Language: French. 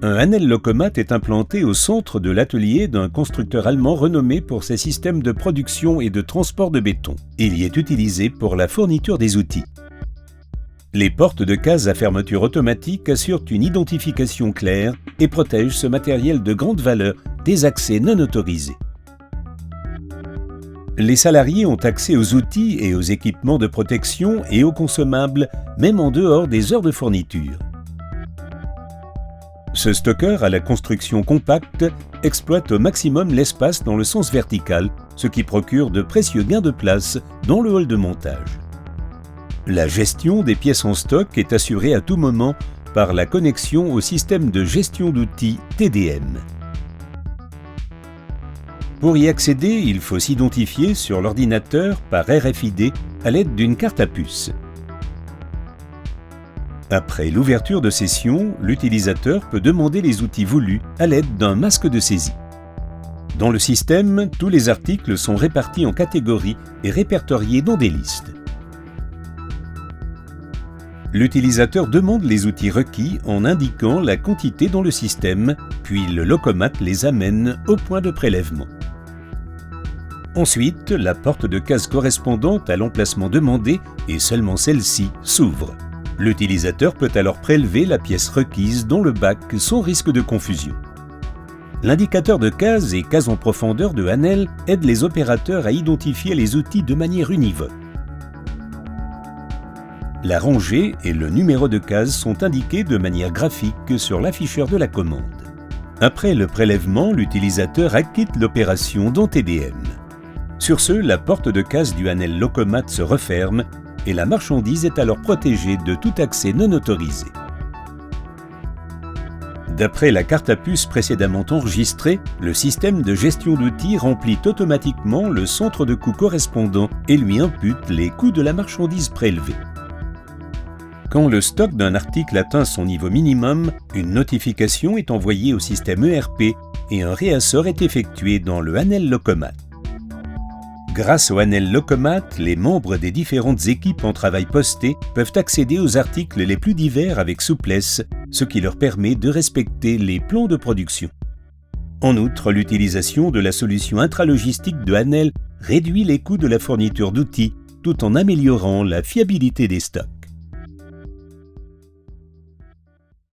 Un Hanel Lokomat est implanté au centre de l'atelier d'un constructeur allemand renommé pour ses systèmes de production et de transport de béton. Il y est utilisé pour la fourniture des outils. Les portes de case à fermeture automatique assurent une identification claire et protègent ce matériel de grande valeur des accès non autorisés. Les salariés ont accès aux outils et aux équipements de protection et aux consommables, même en dehors des heures de fourniture. Ce stocker à la construction compacte exploite au maximum l'espace dans le sens vertical, ce qui procure de précieux gains de place dans le hall de montage. La gestion des pièces en stock est assurée à tout moment par la connexion au système de gestion d'outils TDM. Pour y accéder, il faut s'identifier sur l'ordinateur par RFID à l'aide d'une carte à puce. Après l'ouverture de session, l'utilisateur peut demander les outils voulus à l'aide d'un masque de saisie. Dans le système, tous les articles sont répartis en catégories et répertoriés dans des listes. L'utilisateur demande les outils requis en indiquant la quantité dans le système, puis le Lokomat les amène au point de prélèvement. Ensuite, la porte de case correspondante à l'emplacement demandé, et seulement celle-ci, s'ouvre. L'utilisateur peut alors prélever la pièce requise dans le bac sans risque de confusion. L'indicateur de case et case en profondeur de Hanel aide les opérateurs à identifier les outils de manière univoque. La rangée et le numéro de case sont indiqués de manière graphique sur l'afficheur de la commande. Après le prélèvement, l'utilisateur acquitte l'opération dans TDM. Sur ce, la porte de case du Hanel Lokomat se referme et la marchandise est alors protégée de tout accès non autorisé. D'après la carte à puce précédemment enregistrée, le système de gestion d'outils remplit automatiquement le centre de coût correspondant et lui impute les coûts de la marchandise prélevée. Quand le stock d'un article atteint son niveau minimum, une notification est envoyée au système ERP et un réassort est effectué dans le Hanel Lokomat. Grâce au Hanel Lokomat, les membres des différentes équipes en travail posté peuvent accéder aux articles les plus divers avec souplesse, ce qui leur permet de respecter les plans de production. En outre, l'utilisation de la solution intralogistique de Hanel réduit les coûts de la fourniture d'outils tout en améliorant la fiabilité des stocks.